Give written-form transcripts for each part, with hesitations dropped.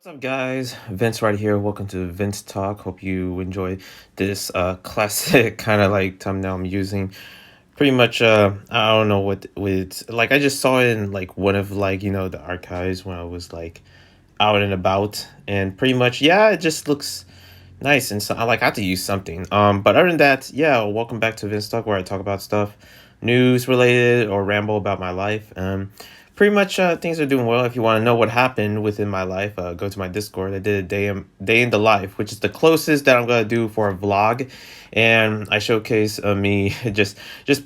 What's up, guys? Vince right here. Welcome to Vince Talk. Hope you enjoy this classic kind of like thumbnail I'm using. Pretty much, I don't know what with like I just saw it in like one of like the archives when I was like out and about, and pretty much it just looks nice, and so I have to use something. But other than that, welcome back to Vince Talk, where I talk about stuff news related or ramble about my life. Pretty much things are doing well. If you want to know what happened within my life, go to my Discord. I did a day in the life, which is the closest that I'm gonna do for a vlog, and I showcase me just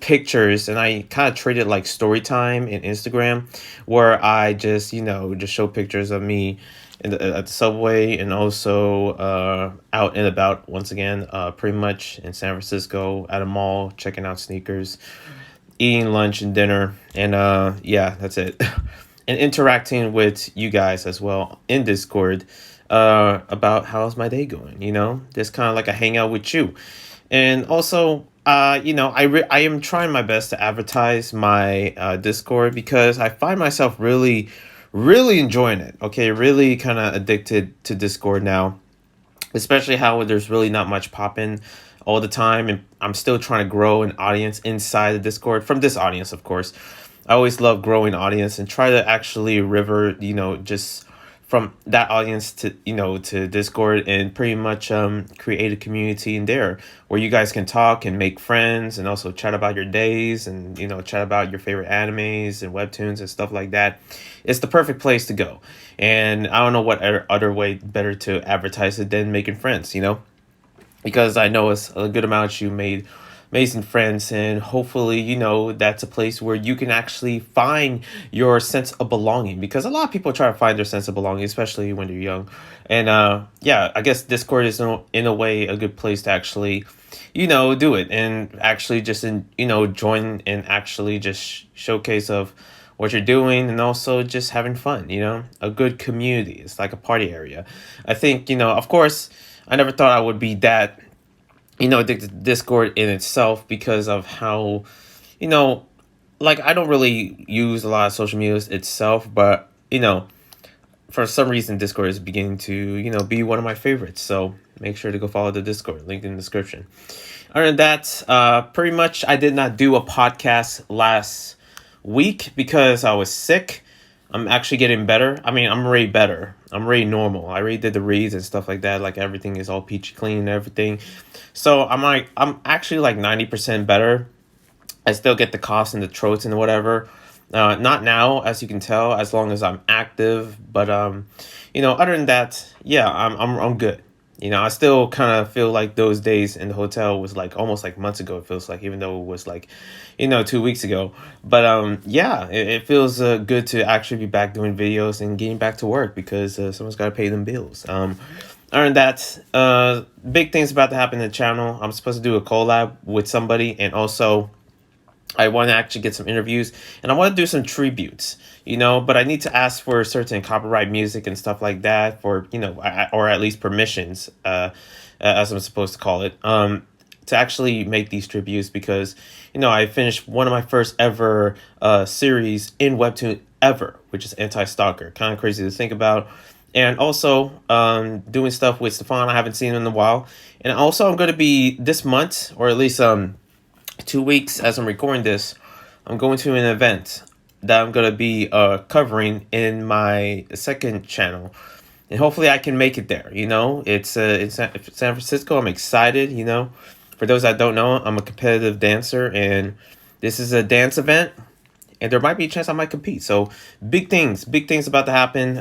pictures, and I kind of treat it like story time in Instagram, where I just show pictures of me at the subway, and also out and about once again, pretty much in San Francisco at a mall, checking out sneakers, eating lunch and dinner, and that's it. And interacting with you guys as well in Discord about how's my day going. Just kind of like a hangout with you, and also. I am trying my best to advertise my Discord because I find myself really enjoying it. Okay, really kind of addicted to Discord now, especially how there's really not much popping all the time, and I'm still trying to grow an audience inside the Discord from this audience, of course. I always love growing audience and try to actually river, just from that audience to Discord, and pretty much create a community in there where you guys can talk and make friends, and also chat about your days, and chat about your favorite animes and webtoons and stuff like that. It's the perfect place to go, and I don't know what other way better to advertise it than making friends, because I know it's a good amount you made amazing friends, and hopefully that's a place where you can actually find your sense of belonging, because a lot of people try to find their sense of belonging, especially when they're young. And I guess Discord is in a way a good place to actually do it, and actually just join and actually just showcase of what you're doing, and also just having fun. A good community. It's like a party area. I think of course I never thought I would be that addicted to Discord in itself, because of how you know like I don't really use a lot of social media itself, but for some reason Discord is beginning to be one of my favorites. So make sure to go follow the Discord, link in the description. Other than that, pretty much I did not do a podcast last week because I was sick. I'm actually getting better. I mean, I'm already better. I'm already normal. I already did the reads and stuff like that. Like everything is all peachy clean and everything. So I'm actually like 90% better. I still get the coughs and the throats and whatever. Not now, as you can tell, as long as I'm active. But other than that, I'm good. I still kind of feel like those days in the hotel was like almost like months ago. It feels like, even though it was like, 2 weeks ago. But it feels good to actually be back doing videos and getting back to work, because someone's got to pay them bills. Other than that, big things about to happen in the channel. I'm supposed to do a collab with somebody, and also I want to actually get some interviews, and I want to do some tributes, but I need to ask for certain copyright music and stuff like that for, or at least permissions, as I'm supposed to call it, to actually make these tributes, because, I finished one of my first ever series in Webtoon ever, which is Anti-Stalker. Kind of crazy to think about. And also doing stuff with Stefan. I haven't seen him in a while. And also I'm going to be this month, or at least 2 weeks as I'm recording this, I'm going to an event that I'm going to be covering in my second channel. And hopefully I can make it there. It's in San Francisco. I'm excited. For those that don't know, I'm a competitive dancer, and this is a dance event, and there might be a chance I might compete. So big things about to happen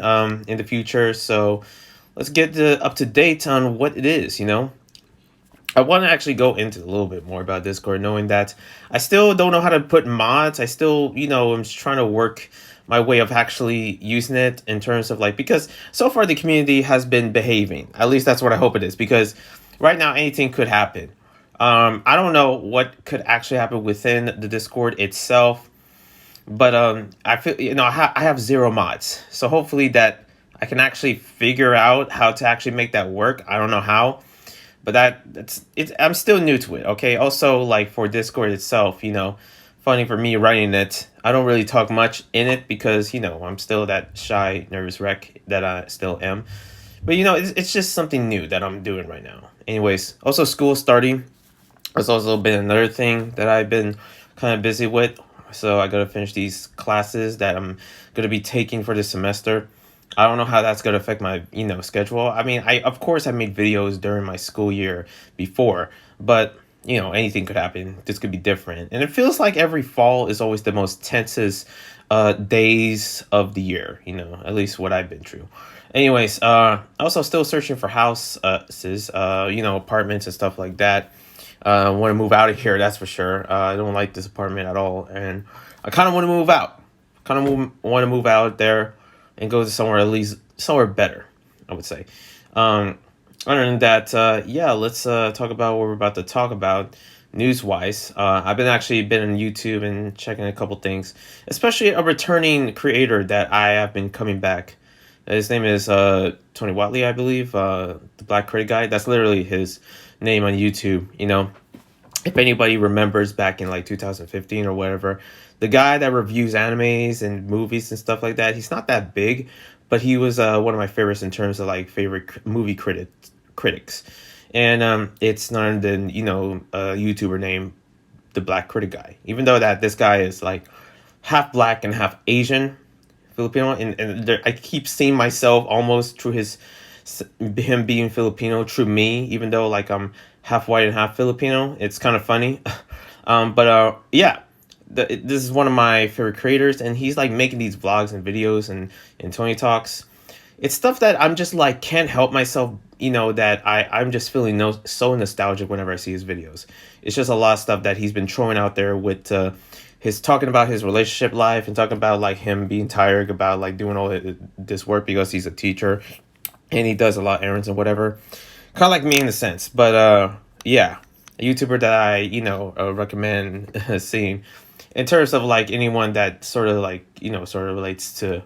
in the future. So let's get up to date on what it is. I want to actually go into a little bit more about Discord, knowing that I still don't know how to put mods. I still, I'm just trying to work my way of actually using it, in terms of like, because so far the community has been behaving. At least that's what I hope it is, because right now anything could happen. I don't know what could actually happen within the Discord itself, but I feel, I have zero mods. So hopefully that I can actually figure out how to actually make that work. I don't know how. But that's it. I'm still new to it. Okay. Also, like for Discord itself, funny for me writing it. I don't really talk much in it because, I'm still that shy, nervous wreck that I still am. But, it's just something new that I'm doing right now. Anyways, also school starting. That's also been another thing that I've been kind of busy with. So I got to finish these classes that I'm going to be taking for this semester. I don't know how that's going to affect my, schedule. I mean, of course I made videos during my school year before, but anything could happen. This could be different. And it feels like every fall is always the most tensest days of the year, at least what I've been through. Anyways, also still searching for houses, apartments and stuff like that. Want to move out of here, that's for sure. I don't like this apartment at all, and I kind of want to move out. Want to move out there and go to somewhere, at least somewhere better, I would say. Um, Other than that, yeah, let's talk about what we're about to talk about news wise. I've been on YouTube and checking a couple things, especially a returning creator that I have been coming back. His name is Tony Watley, I believe, the Black Critic guy. That's literally his name on YouTube. If anybody remembers back in like 2015 or whatever, the guy that reviews animes and movies and stuff like that, he's not that big, but he was one of my favorites in terms of like favorite movie critics. And it's none other than, a YouTuber named the Black Critic guy. Even though that this guy is like half black and half Asian, Filipino, and I keep seeing myself almost through him being Filipino through me, even though like I'm half white and half Filipino. It's kind of funny. But yeah, this is one of my favorite creators, and he's like making these vlogs and videos and Tony Talks. It's stuff that I'm just like can't help myself, that I'm just feeling so nostalgic whenever I see his videos. It's just a lot of stuff that he's been throwing out there with his talking about his relationship life and talking about like him being tired about like doing all this work because he's a teacher and he does a lot of errands and whatever. Kind of like me in a sense, but yeah, a YouTuber that I recommend seeing in terms of like anyone that sort of like sort of relates to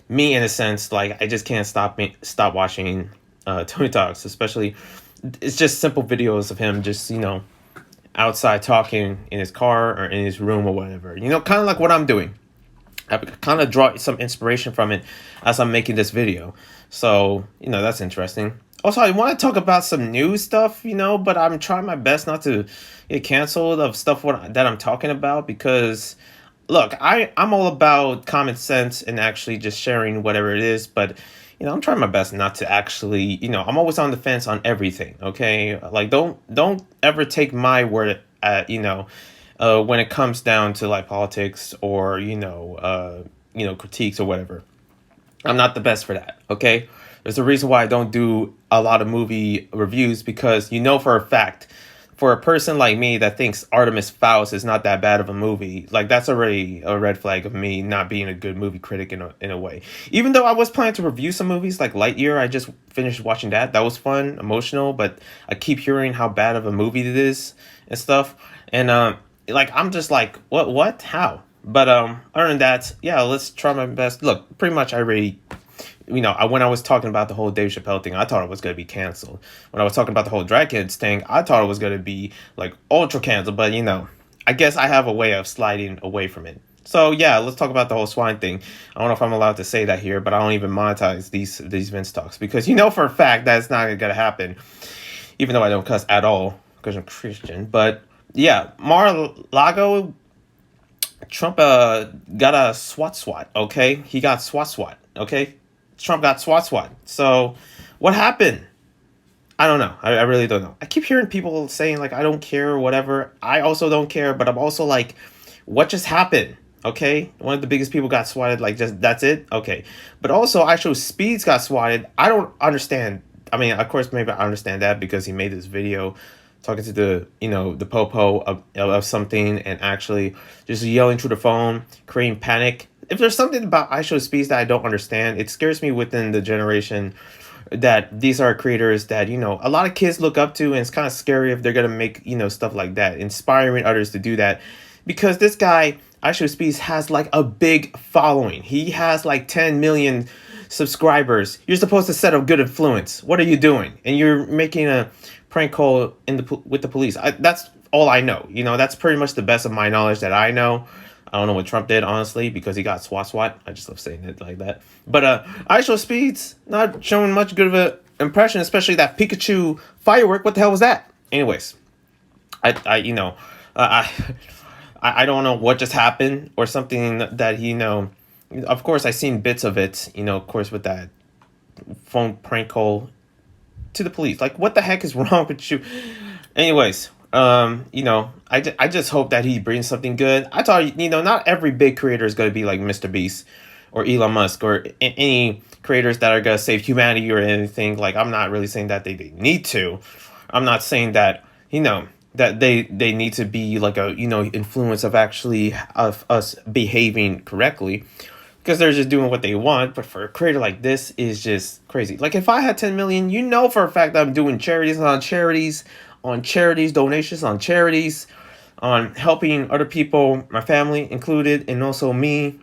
me in a sense. Like I just can't stop watching Tony Talks, especially it's just simple videos of him just outside talking in his car or in his room or whatever. Kind of like what I'm doing. I kind of draw some inspiration from it as I'm making this video. So, that's interesting. Also, I want to talk about some new stuff, but I'm trying my best not to get canceled of stuff that I'm talking about because, look, I'm all about common sense and actually just sharing whatever it is, but, I'm trying my best not to actually, I'm always on the fence on everything, okay? Like, don't ever take my word at, when it comes down to, like, politics or, critiques or whatever. I'm not the best for that, okay? There's a reason why I don't do a lot of movie reviews because for a fact, for a person like me that thinks Artemis Fowl is not that bad of a movie, like that's already a red flag of me not being a good movie critic in a way. Even though I was planning to review some movies like Lightyear, I just finished watching that. That was fun, emotional, but I keep hearing how bad of a movie it is and stuff. And like I'm just like, what, how? But other than that, yeah, let's try my best. Look, pretty much I already. When I was talking about the whole Dave Chappelle thing, I thought it was going to be canceled. When I was talking about the whole Drag Kids thing, I thought it was going to be like ultra canceled. But, I guess I have a way of sliding away from it. So, yeah, let's talk about the whole swine thing. I don't know if I'm allowed to say that here, but I don't even monetize these VinzTalks because for a fact that it's not going to happen, even though I don't cuss at all because I'm Christian. But, yeah, Mar-a-Lago, Trump got a SWAT, okay? He got SWAT, okay? Trump got SWAT. So what happened? I don't know. I really don't know. I keep hearing people saying like, I don't care or whatever. I also don't care, but I'm also like, what just happened? Okay. One of the biggest people got swatted. Like just, that's it. Okay. But also actual Speeds got swatted. I don't understand. I mean, of course, maybe I understand that because he made this video talking to the, the popo of something and actually just yelling through the phone, creating panic. If there's something about iShow Speeds that I don't understand, it scares me within the generation that these are creators that, a lot of kids look up to, and it's kind of scary if they're going to make, stuff like that, inspiring others to do that. Because this guy, iShow Speeds, has like a big following. He has like 10 million subscribers. You're supposed to set a good influence. What are you doing? And you're making a prank call with the police. That's all I know. That's pretty much the best of my knowledge that I know. I don't know what Trump did, honestly, because he got swat. I just love saying it like that. But IShowSpeed's not showing much good of an impression, especially that Pikachu firework. What the hell was that? Anyways, I you know, I I don't know what just happened or something that Of course, I seen bits of it. Of course, with that phone prank call to the police. Like, what the heck is wrong with you? Anyways, I just hope that he brings something good. I thought, not every big creator is going to be like Mr. Beast or Elon Musk or any creators that are going to save humanity or anything. Like, I'm not really saying that they need to. I'm not saying that, that they need to be like a, influence of actually of us behaving correctly, because they're just doing what they want. But for a creator like this is just crazy. Like, if I had 10 million, for a fact that I'm doing charities, donations on charities, on helping other people, my family included, and also me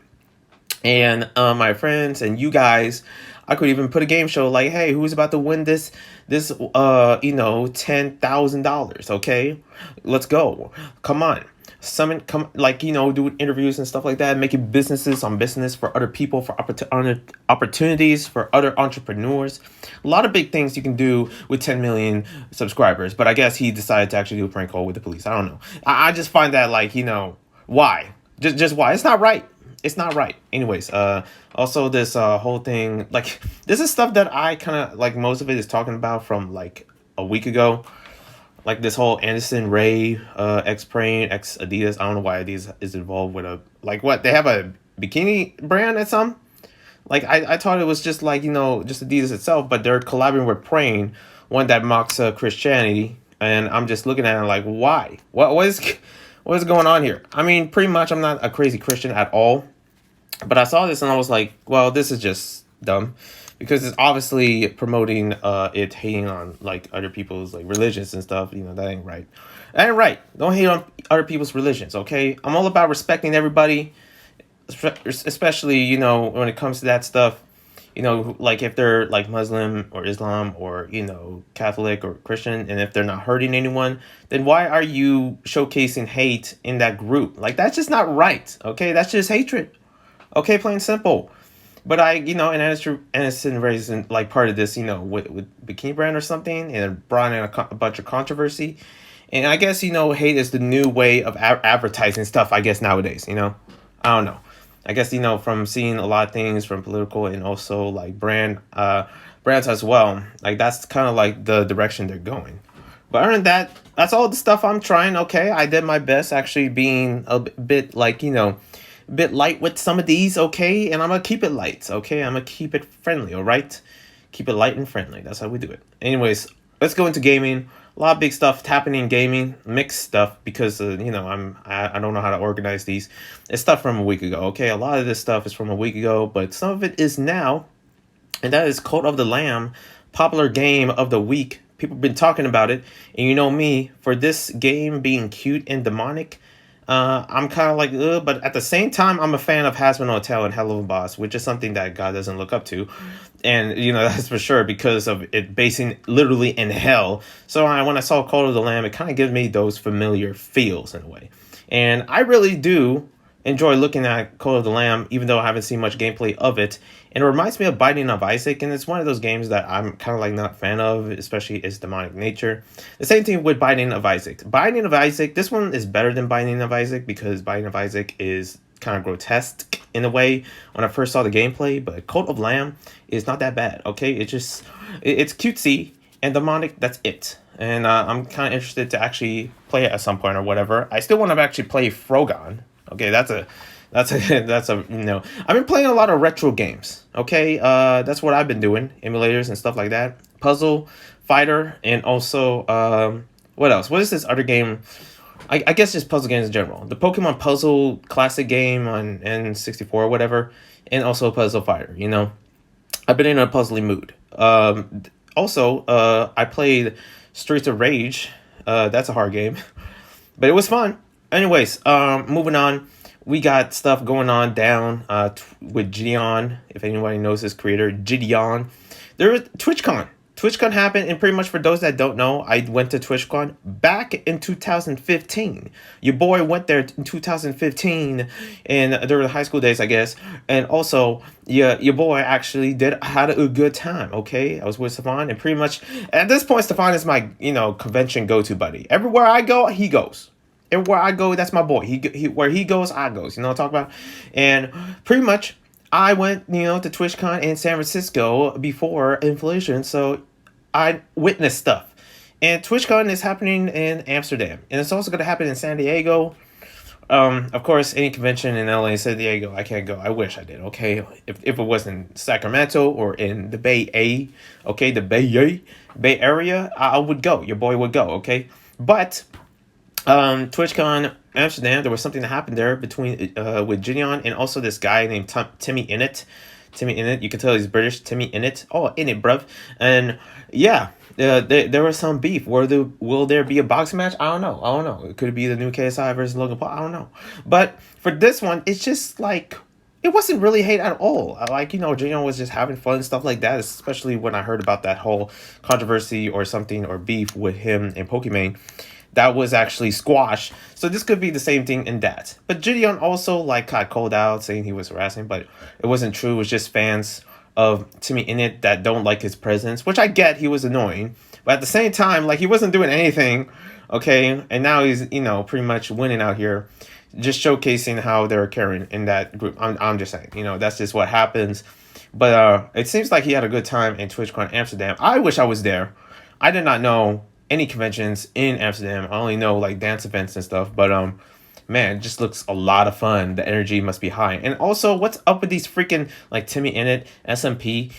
and my friends and you guys. I could even put a game show like, hey, who's about to win this $10,000? Okay, let's go. Come on. Come, like, doing interviews and stuff like that, making businesses on business for other people, for opportunities for other entrepreneurs. A lot of big things you can do with 10 million subscribers. But I guess he decided to actually do a prank call with the police. I don't know. I just find that, like, why? Just why? It's not right. It's not right. Anyways, also this whole thing, like, this is stuff that I kind of, like, most of it is talking about from like a week ago. Like, this whole Anderson Ray, ex-Praying, ex-Adidas. I don't know why Adidas is involved with like, what? They have a bikini brand at some? Like, I thought it was just like, just Adidas itself, but they're collaborating with Praying, one that mocks Christianity. And I'm just looking at it like, why? What is going on here? I mean, pretty much I'm not a crazy Christian at all. But I saw this and I was like, well, this is just dumb. Because it's obviously promoting it hating on, like, other people's, like, religions and stuff. That ain't right. That ain't right. Don't hate on other people's religions, okay? I'm all about respecting everybody, especially, when it comes to that stuff. Like, if they're like Muslim or Islam or, Catholic or Christian, and if they're not hurting anyone, then why are you showcasing hate in that group? Like, that's just not right, okay? That's just hatred, okay? Plain simple. But Anderson Ray's like part of this, with Bikini Brand or something, and it brought in a bunch of controversy. And I guess, hate is the new way of advertising stuff, I guess, nowadays, I don't know. I guess, from seeing a lot of things from political and also like brands as well, like, that's kind of like the direction they're going. But other than that, that's all the stuff I'm trying. Okay, I did my best, actually being a bit like, bit light with some of these, okay? And I'm gonna keep it light, okay? I'm gonna keep it friendly, all right? Keep it light and friendly. That's how we do it. Anyways, let's go into gaming. A lot of big stuff happening in gaming, mixed stuff, because I don't know how to organize these. It's stuff from a week ago, okay? A lot of this stuff is from a week ago, but some of it is now, and that is Cult of the Lamb, popular game of the week. People have been talking about it, and you know me, for this game being cute and demonic, I'm kind of like, but at the same time, I'm a fan of Hazbin Hotel and Hell of a Boss, which is something that God doesn't look up to. And, that's for sure, because of it basing literally in hell. So when I saw Call of the Lamb, it kind of gives me those familiar feels in a way. And I really do enjoy looking at Call of the Lamb, even though I haven't seen much gameplay of it. And it reminds me of Binding of Isaac, and it's one of those games that I'm kind of like not a fan of, especially its demonic nature. The same thing with Binding of Isaac. Binding of Isaac, this one is better than Binding of Isaac, because Binding of Isaac is kind of grotesque in a way when I first saw the gameplay, but Cult of Lamb is not that bad, okay? It's cutesy and demonic, that's it. And I'm kind of interested to actually play it at some point or whatever. I still want to actually play Frogon. Okay, that's a I've been playing a lot of retro games. Okay, that's what I've been doing, emulators and stuff like that. Puzzle fighter, and also what else? What is this other game? I guess just puzzle games in general. The Pokemon Puzzle Classic game on N64 or whatever, and also Puzzle Fighter. I've been in a puzzling mood. Also, I played Streets of Rage. That's a hard game, but it was fun. Anyways, moving on. We got stuff going on down with Gideon. If anybody knows this creator, Gideon. There was TwitchCon. TwitchCon happened, and pretty much for those that don't know, I went to TwitchCon back in 2015. Your boy went there in 2015, and during the high school days, I guess. And also, your boy actually did had a good time. Okay, I was with Stefan, and pretty much at this point, Stefan is my convention go to buddy. Everywhere I go, he goes. Everywhere I go, that's my boy. He where he goes, I goes. You know what I'm talking about? And pretty much I went, to TwitchCon in San Francisco before inflation, so I witnessed stuff. And TwitchCon is happening in Amsterdam, and it's also going to happen in San Diego. Of course, any convention in LA, San Diego, I can't go. I wish I did. Okay, if it was in Sacramento or in the Bay A, okay, the Bay Area, I would go. Your boy would go. Okay, but TwitchCon Amsterdam, there was something that happened there between with Gideon and also this guy named Timmy Innit. Timmy Innit, you can tell he's British. Timmy Innit, oh Innit, bruv. And yeah, there was some beef. Will there be a boxing match? I don't know. It could be the new KSI versus Logan Paul. I don't know. But for this one, it's just like it wasn't really hate at all. Like, Gideon was just having fun and stuff like that. Especially when I heard about that whole controversy or something or beef with him and Pokimane that was actually squashed. So this could be the same thing in that. But Gideon also got called out saying he was harassing, but it wasn't true. It was just fans of Timmy Innit that don't like his presence, which I get. He was annoying, but at the same time, he wasn't doing anything. Okay, and now he's pretty much winning out here, just showcasing how they're caring in that group. I'm just saying, that's just what happens. But it seems like he had a good time in TwitchCon Amsterdam. I wish I was there. I did not know any conventions in Amsterdam. I only know dance events and stuff, but man, it just looks a lot of fun. The energy must be high. And also, what's up with these freaking Timmy Innit, SMP,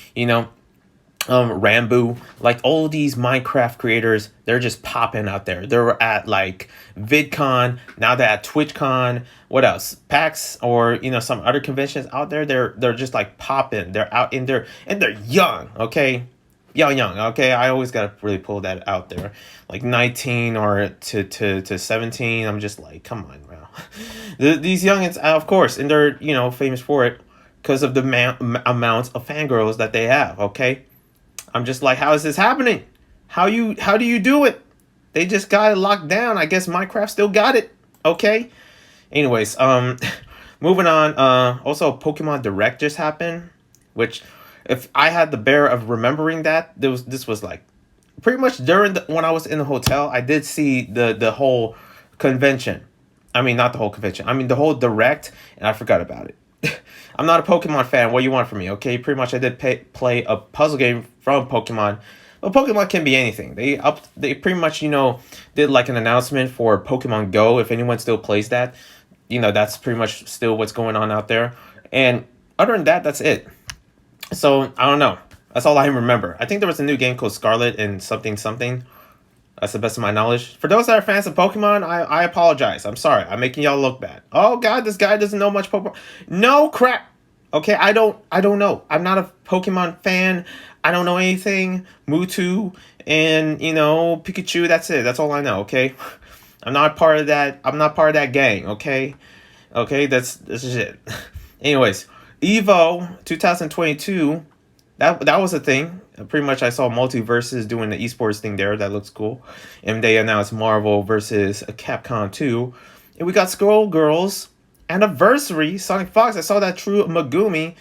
Rambo, all these Minecraft creators, they're just popping out there. They're at VidCon, now they're at TwitchCon. What else? PAX or some other conventions out there. They're just popping. They're out in there and they're young, okay? Young, okay? I always gotta really pull that out there. 19 or to 17. I'm just come on, bro. These youngins, of course, and they're, famous for it because of the amount of fangirls that they have, okay? I'm just how is this happening? How do you do it? They just got it locked down. I guess Minecraft still got it, okay? Anyways, moving on. Also, Pokemon Direct just happened, which if I had the bear of remembering that, this was pretty much during when I was in the hotel, I did see the whole convention. I mean, not the whole convention. I mean, the whole Direct, and I forgot about it. I'm not a Pokemon fan. What do you want from me? Okay, pretty much I did play a puzzle game from Pokemon. Well, Pokemon can be anything. They pretty much did an announcement for Pokemon Go. If anyone still plays that, that's pretty much still what's going on out there. And other than that, that's it. So I don't know. That's all I remember. I think there was a new game called Scarlet and something something. That's the best of my knowledge. For those that are fans of Pokemon, I apologize. I'm sorry. I'm making y'all look bad. Oh God, this guy doesn't know much Pokemon. No crap. Okay, I don't know. I'm not a Pokemon fan. I don't know anything. Mewtwo and Pikachu. That's it. That's all I know. Okay, I'm not part of that. I'm not part of that gang. Okay, this is it. Anyways, Evo 2022. That was a thing. Pretty much I saw Multiverses doing the esports thing there. That looks cool. And they announced Marvel versus Capcom 2. And we got Skullgirls Anniversary. Sonic Fox. I saw that True Megumi.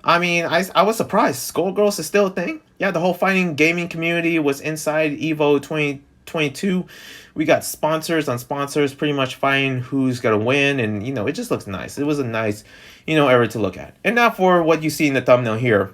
I mean, I was surprised. Skullgirls is still a thing. Yeah, the whole fighting gaming community was inside Evo 2022. We got sponsors on sponsors pretty much fighting who's going to win. And, it just looks nice. It was a nice, era to look at. And now for what you see in the thumbnail here.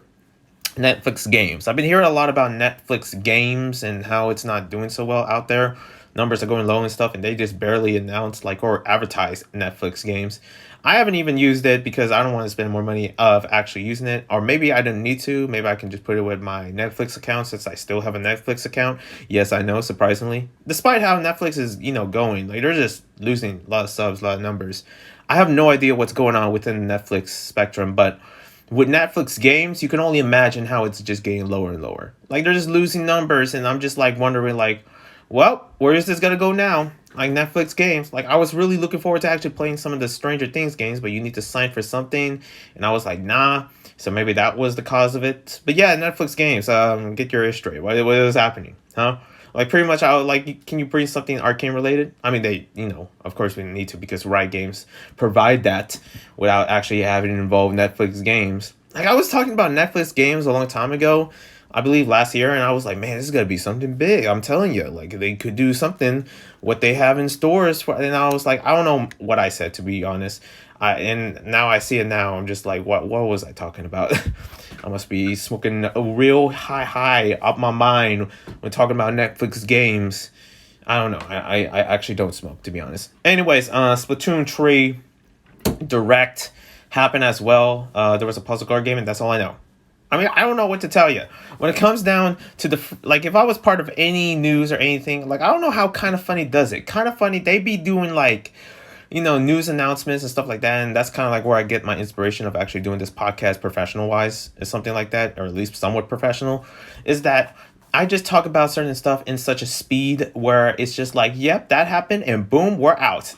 Netflix games. I've been hearing a lot about Netflix games and how it's not doing so well out there. Numbers are going low and stuff, and they just barely announced or advertise Netflix games. I haven't even used it because I don't want to spend more money of actually using it, or maybe I don't need to. Maybe I can just put it with my Netflix account since I still have a Netflix account. Yes, I know, surprisingly. Despite how Netflix is, going, they're just losing a lot of subs, a lot of numbers. I have no idea what's going on within the Netflix spectrum, but with Netflix games, you can only imagine how it's just getting lower and lower. They're just losing numbers, and I'm just wondering, well, where is this gonna go now? like Netflix games. Like I was really looking forward to actually playing some of the Stranger Things games, but you need to sign for something, and I was like, nah. So maybe that was the cause of it. But yeah, Netflix games. Get your history. What is happening, huh? Like pretty much, I would like. Can you bring something arcane related? I mean, they, of course, we need to because Riot Games provide that without actually having to involve Netflix games. Like I was talking about Netflix games a long time ago, I believe last year, and I was like, man, this is gonna be something big. I'm telling you, like they could do something what they have in stores for. And I was like, I don't know what I said, to be honest. And now I see it now. I'm just like, what was I talking about? I must be smoking a real high up my mind when talking about Netflix games. I don't know. I actually don't smoke, to be honest. Anyways, Splatoon 3 Direct happened as well. There was a puzzle card game, and that's all I know. I mean, I don't know what to tell you. When it comes down to like, if I was part of any news or anything, like, I don't know how Kind of Funny does it. Kind of Funny, they be doing, like, news announcements and stuff like that. And that's kind of like where I get my inspiration of actually doing this podcast professional-wise, is something like that, or at least somewhat professional, is that I just talk about certain stuff in such a speed where it's just like, yep, that happened, and boom, we're out.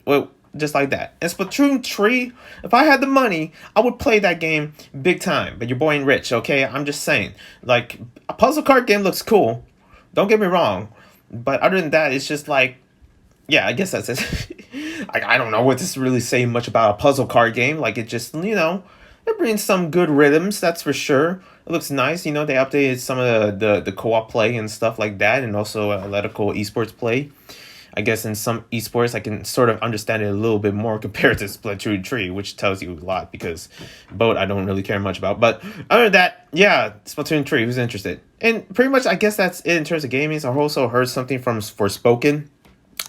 Well, just like that. And Splatoon 3, if I had the money, I would play that game big time. But your boy ain't rich, okay? I'm just saying. Like, a puzzle card game looks cool. Don't get me wrong. But other than that, it's just like, yeah, I guess that's it. I don't know what to really say much about a puzzle card game. Like, it just, it brings some good rhythms, that's for sure. It looks nice. They updated some of the co-op play and stuff like that, and also analytical esports play. I guess in some esports, I can sort of understand it a little bit more compared to Splatoon 3, which tells you a lot because both I don't really care much about. But other than that, yeah, Splatoon 3, who's interested? And pretty much, I guess that's it in terms of gaming. So I also heard something from Forspoken,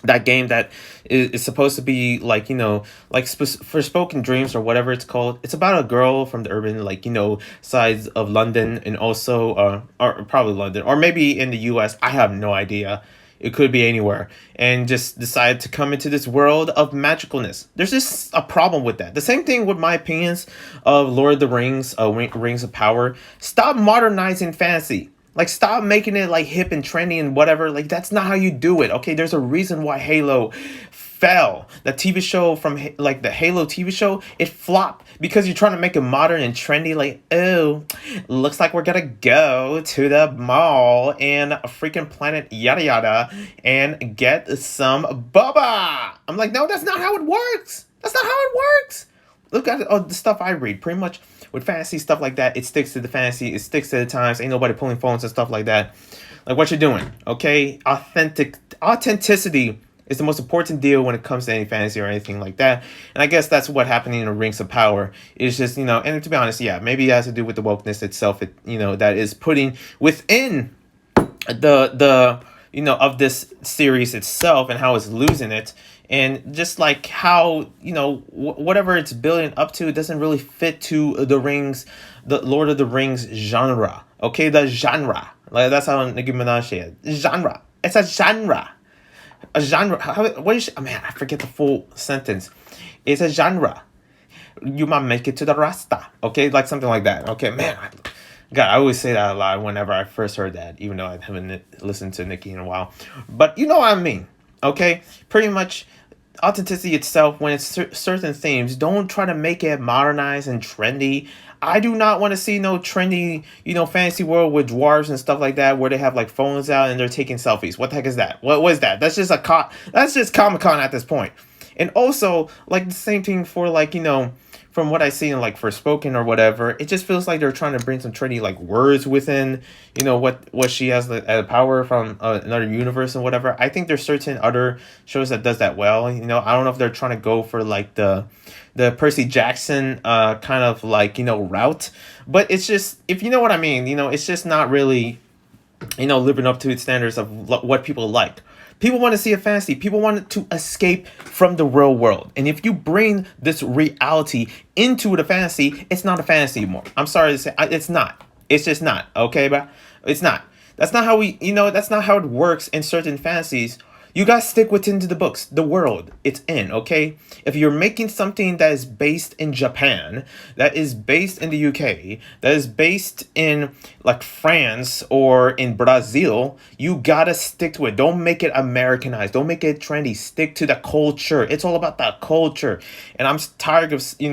that game that is supposed to be like, like Forspoken Dreams or whatever it's called. It's about a girl from the urban, like, sides of London, and also, or probably London, or maybe in the US. I have no idea. It could be anywhere, and just decide to come into this world of magicalness. There's just a problem with that. The same thing with my opinions of Lord of the Rings, Rings of Power. Stop modernizing fantasy. Like, stop making it like hip and trendy and whatever. Like, that's not how you do it. Okay, there's a reason why Halo fell. The TV show from like the Halo TV show, it flopped because you're trying to make it modern and trendy. Like, oh, looks like we're gonna go to the mall and a freaking planet yada yada and get some boba. I'm like, no, that's not how it works. That's not how it works. Look at the stuff I read. Pretty much with fantasy stuff like that, it sticks to the fantasy. It sticks to the times. Ain't nobody pulling phones and stuff like that. Like, what you're doing, okay? Authenticity is the most important deal when it comes to any fantasy or anything like that. And I guess that's what happening in the Rings of Power. It's just, and to be honest, yeah, maybe it has to do with the wokeness itself, that is putting within the of this series itself, and how it's losing it. And just like how, whatever it's building up to, it doesn't really fit to the Lord of the Rings genre. Okay, the genre. Like, that's how Nicki Minaj said. Genre. It's a genre. A genre. What is? Oh man, I forget the full sentence. It's a genre. You might make it to the Rasta. Okay, like something like that. Okay, man. God, I always say that a lot whenever I first heard that, even though I haven't listened to Nicki in a while. But you know what I mean. Okay, pretty much. Authenticity itself, when it's certain themes, don't try to make it modernized and trendy. I do not want to see no trendy, fantasy world with dwarves and stuff like that, where they have like phones out and they're taking selfies. What the heck is that? What was that? That's just that's just Comic-Con at this point. And also, like, the same thing for, like, from what I see in like Forspoken or whatever, it just feels like they're trying to bring some trendy like words within, what she has the power from another universe and whatever. I think there's certain other shows that does that well. I don't know if they're trying to go for like the Percy Jackson kind of like route, but it's just, if you know what I mean, it's just not really living up to its standards of what people like. People want to see a fantasy. People want to escape from the real world. And if you bring this reality into the fantasy, it's not a fantasy anymore. I'm sorry to say, it's not. It's just not. Okay, but it's not. That's not how that's not how it works in certain fantasies. You gotta stick within to the books, the world it's in, okay? If you're making something that is based in Japan, that is based in the UK, that is based in like France or in Brazil, you gotta stick to it. Don't make it Americanized. Don't make it trendy. Stick to the culture. It's all about that culture. And I'm tired of seeing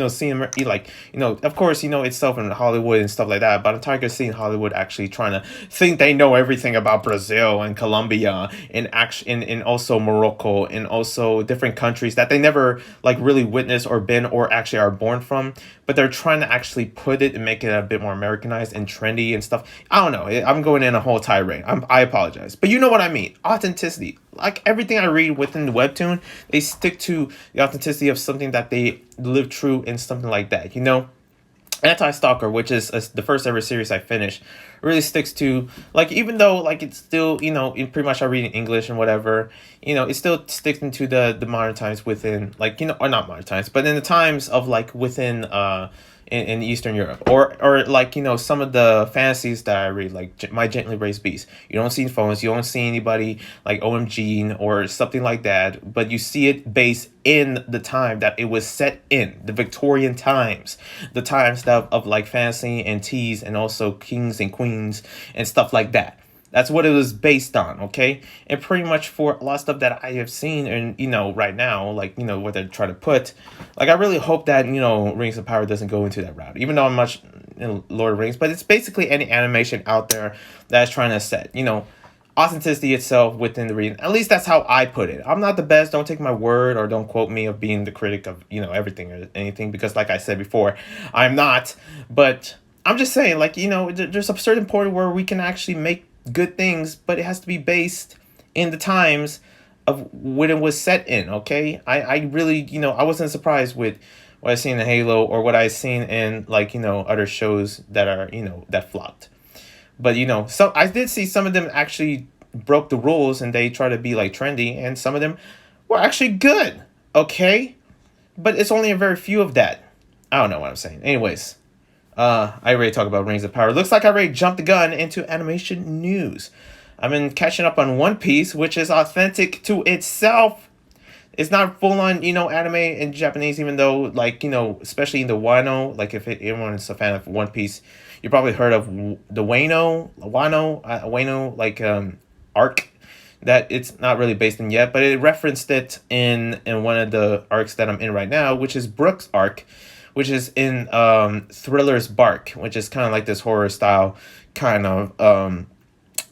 like of course it's stuff in Hollywood and stuff like that. But I'm tired of seeing Hollywood actually trying to think they know everything about Brazil and Colombia and and also Morocco and also different countries that they never like really witnessed or been or actually are born from, but they're trying to actually put it and make it a bit more Americanized and trendy and stuff. I don't know. I'm going in a whole tirade. I apologize, but you know what I mean. Authenticity. Like everything I read within the webtoon, they stick to the authenticity of something that they live true and something like that. Anti-Stalker, which is the first ever series I finished, really sticks to, like, even though like it's still pretty much I read in English and whatever, it still sticks into the modern times within, like, or not modern times, but in the times of like within in Eastern Europe, or like some of the fantasies that I read, like My Gently Raised Beast. You don't see phones, you don't see anybody like OMG or something like that, but you see it based in the time that it was set in, the Victorian times, the times of like fantasy and teas and also kings and queens and stuff like that. That's what it was based on, okay? And pretty much for a lot of stuff that I have seen and, right now, like, what they're trying to put, like, I really hope that, Rings of Power doesn't go into that route, even though I'm much in Lord of the Rings, but it's basically any animation out there that's trying to set, authenticity itself within the reading. At least that's how I put it. I'm not the best. Don't take my word or don't quote me of being the critic of, everything or anything, because like I said before, I'm not. But I'm just saying, like, there's a certain point where we can actually make good things, but it has to be based in the times of when it was set in, okay? I really, I wasn't surprised with what I seen in Halo or what I seen in, like, other shows that are, that flopped. But, so I did see some of them actually broke the rules and they try to be, like, trendy, and some of them were actually good, okay? But it's only a very few of that. I don't know what I'm saying. Anyways, I already talked about Rings of Power. Looks like I already jumped the gun into animation news. I've been catching up on One Piece, which is authentic to itself. It's not full on, anime in Japanese, even though, like, especially in the Wano, like if anyone is a fan of One Piece, you probably heard of the Wano, like, arc that it's not really based in yet, but it referenced it in one of the arcs that I'm in right now, which is Brooks' arc, which is in Thriller's Bark, which is kind of like this horror style kind of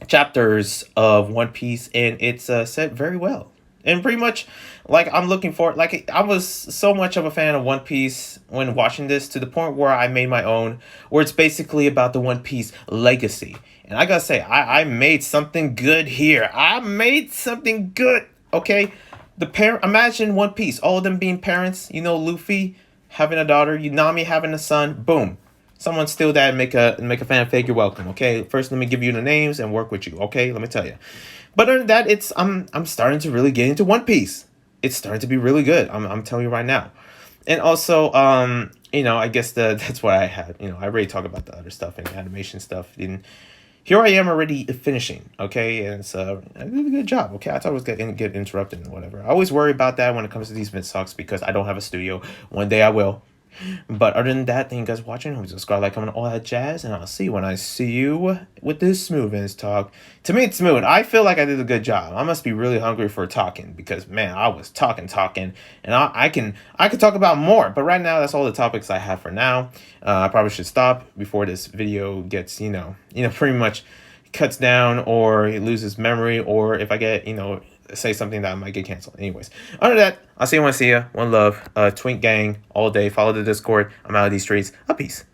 chapters of One Piece, and it's set very well. And pretty much, like, I'm looking for, like, I was so much of a fan of One Piece when watching this, to the point where I made my own, where it's basically about the One Piece legacy. And I gotta say, I made something good here. I made something good, okay? Imagine One Piece, all of them being parents, Luffy having a daughter, Nami having a son, boom. Someone steal that and make a fanfic. You're welcome. Okay, first let me give you the names and work with you. Okay, let me tell you. But other than that, I'm starting to really get into One Piece. It's starting to be really good. I'm telling you right now. And also, I guess that's what I had. I already talked about the other stuff and animation stuff. And here I am already finishing, okay? And so I did a good job, okay? I thought I was going to get interrupted and whatever. I always worry about that when it comes to these VinzTalks because I don't have a studio. One day I will. But other than that, thank you guys for watching. Hope you subscribe, like, comment, all that jazz. And I'll see you when I see you with this smooth VinzTalk. To me, it's smooth. I feel like I did a good job. I must be really hungry for talking because, man, I was talking. And I can talk about more. But right now, that's all the topics I have for now. I probably should stop before this video gets, pretty much cuts down or it loses memory, or if I get, say something that might get canceled. Anyways, other than that, I'll see you when I see you. One love, Twink Gang all day. Follow the Discord. I'm out of these streets. A peace.